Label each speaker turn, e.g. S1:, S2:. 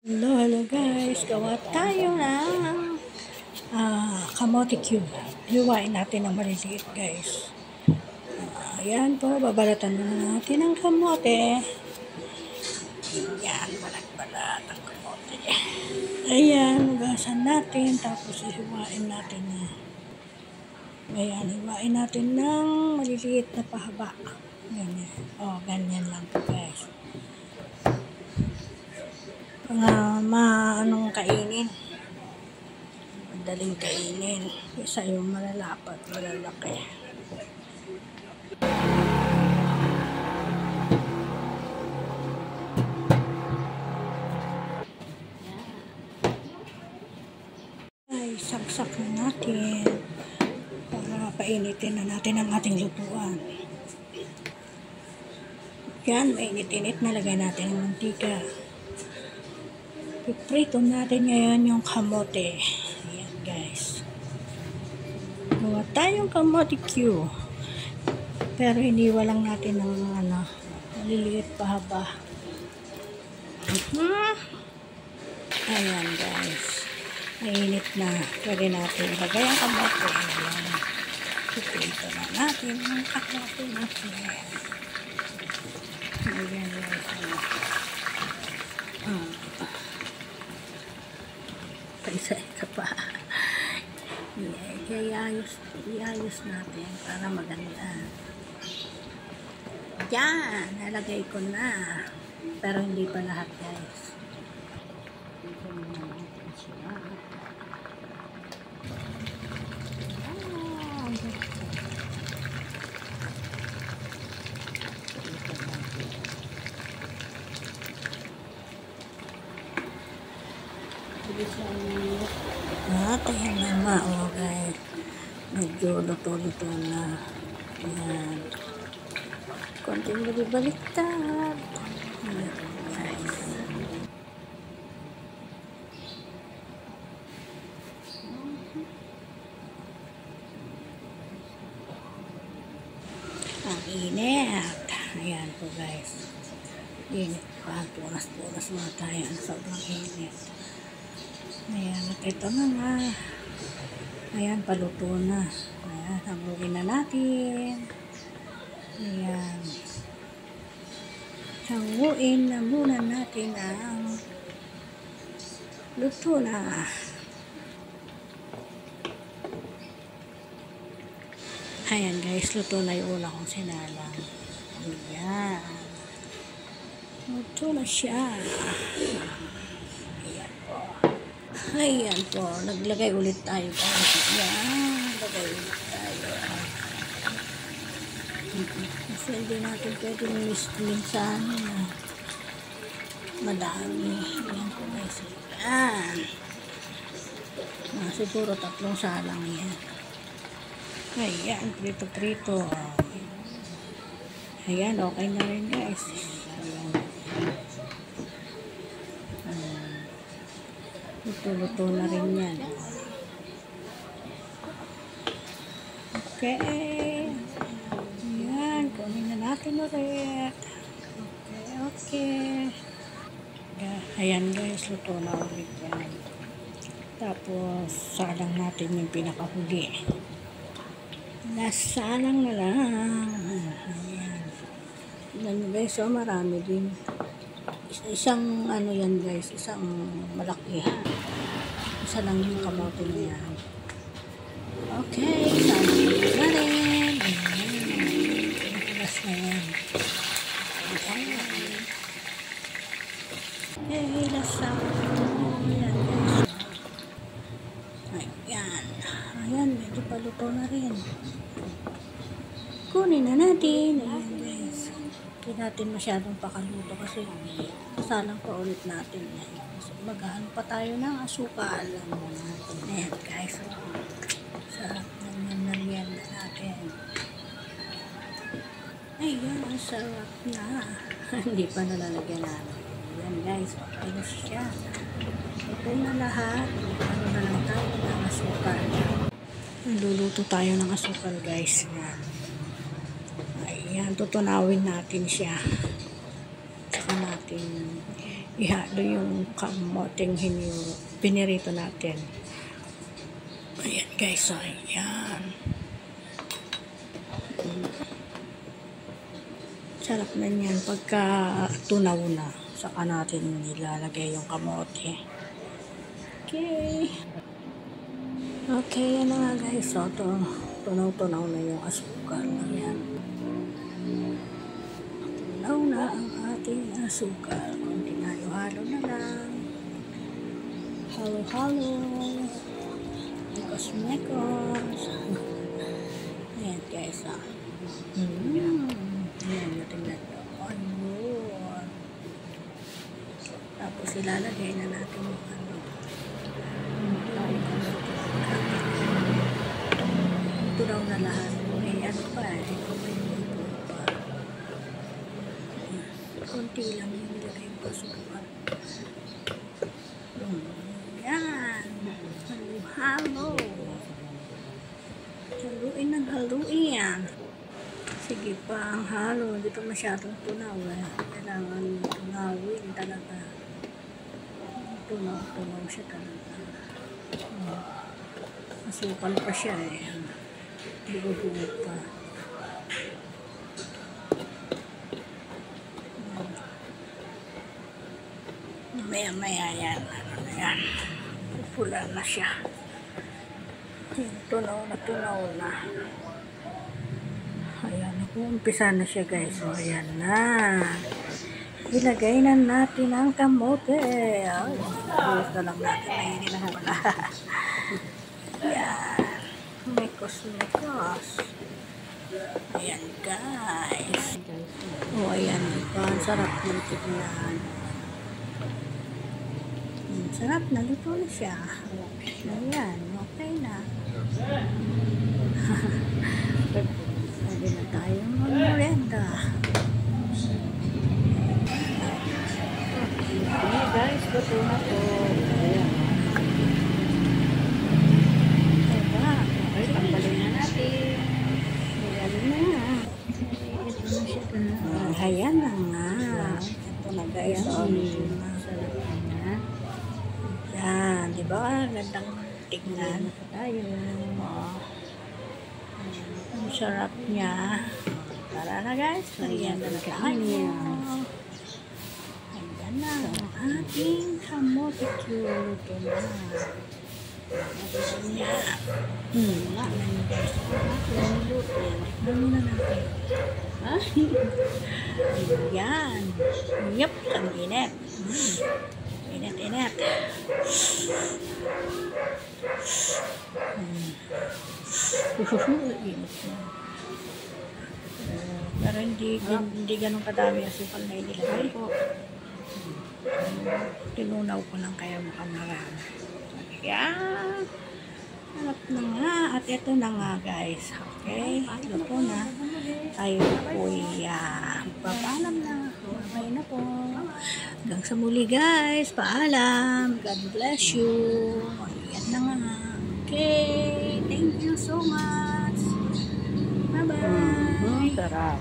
S1: Hello guys, gawa tayo ng kamote cube. Hiwain natin ng maliliit guys. Ayan po, babalatan na natin ang kamote. Ayan, balat-balat ang kamote. Ayan, ugasan natin, tapos hiwain natin na. Ayan, hiwain natin ng maliliit na pahaba. Ganyan. Ganyan lang po guys. Anong kainin, madaling kainin kaysa yung malalapat, malalaki. Ay, saksak na natin para painitin na natin ang ating lutuan. Yan, mainit-init na, lagay natin ang mantika. Piprito natin ngayon yung kamote. Ayan guys. Gawa tayong kamote cube. Pero hiniwa lang natin ng maliliit pahaba. Ayan guys. Mainit na. Pwede natin ilagay ang kamote. Ayan. Piprito na natin yung kamote natin. Ayan guys. Isa pa. Iayos natin para maganda. Yan, nalagay ko na. Pero hindi pa lahat guys. Dito na natin siya. Ayan na nga, guys. Medyo luto-luto na. Ayan. Konting baliktad. Ayan, guys. Ang init. Ayan po, guys. Init pa. Punas-punas mga tayo. Sobrang init. Ayan, at ito na nga. Ayan, paluto na. Ayan, hanguin na natin. Ayan. Hanguin na muna natin ang luto na. Ayan guys, luto na yung una kong sinalang. Ayan. Luto na siya. Ayan po, naglagay ulit tayo. Ayan, lagay ulit tayo. Kasi hindi natin pwede minsanin na madami. Ayan po guys. Ayan. Siguro 3 salang yan. Ayan, prito-prito. Ayan, okay na rin guys. Luto-luto na rin yan. Okay. Ayan, kunin na natin ulit. Okay. Ayan guys, luto na ulit yan. Tapos, salang natin yung pinakahuli. Nasalang na lang. Ayan. Ayan guys, so marami din. Isang yan guys, isang malaki. Isa lang yung kamote na yan. Okay, sabi na rin. Nakulas na yan. Okay, lasa. Ayan guys. Ayan. Ayan, medyo paluto na rin. Kunin na natin. Ayan guys. Hindi natin masyadong pakaluto kasi salang pa ulit natin. Maghaan pa tayo ng asukal. Ayan guys. Sarap naman na merienda natin. Ayan, ang sarap na. Hindi pa nalalagyan natin. Ayan guys, okay na siya. Ito na lahat. Ano na lang tayo ng asukal. Luluto tayo ng asukal guys. Ayan. Ayan, tutunawin natin siya. Saka natin ihalo yung kamoteng pinirito natin. Ayan guys, so ayan. Sarap na yan pagka tunaw na. Saka natin nilalagay yung kamote. Okay. Okay, yan na nga guys. So, tunaw-tunaw na yung asukal. Ayan. Tunaw na ang ating asukal. Kunti na halo na lang. Halo-halo. Mekos-mekos. Ayan guys. Ayan, natingnan nyo. Ayun. Tapos ilalagay na natin yung ano. Tunaw na lahat. May ano pa eh. Kumain pa. Kunti lang yung nilagay yung pasukan. Yan. Halo-halo. Haluin ng haluin. Sige pa ang halo. Hindi pa masyadong tunaw eh. Kailangan tunawin talaga. Tunaw siya talaga. Masukal pa siya eh. Bugo-bugo pa. Maya-maya yan. Ayan. Pula na siya. Tunaw na. Ayan. Umpisa na siya guys. So, ayan na. Ilagay na natin ang kamote. Ay, buhos na lang natin. Mainin na wala. Ayan. Mekos. Ayan guys. Ayan. Ang sarap ng tignan. Sarap na. Luto na siya. Ayan. Okay na. Pwede na tayong mag-merienda. Okay guys, luto na po. Ayan. Diba? Okay, tanggalin na natin. Ayan na. Ito na siya. Ayan na nga. Ito na guys. Sarap na. Ayan. Diba? Gandang tignan. Ang sarap niya. Tara na guys. Ayan na tayo. Ayan na ang ating kamote cute. Ito na. Ayan niya. Ayan guys. Ano na natin? Ayan. Yup. Ang init. Init. Init na. Pero hindi ganun kadami asukal na inilagay ko. Tinunaw ko lang kaya mukhang marami. Ayan. Harap na nga. At ito na nga guys. Okay. Luto na. Tayo po papaalam na. Okay na po. Hanggang sa muli guys. Paalam. God bless you. Ayan na nga. Okay. Thank you so much. Bye-bye. Sarap.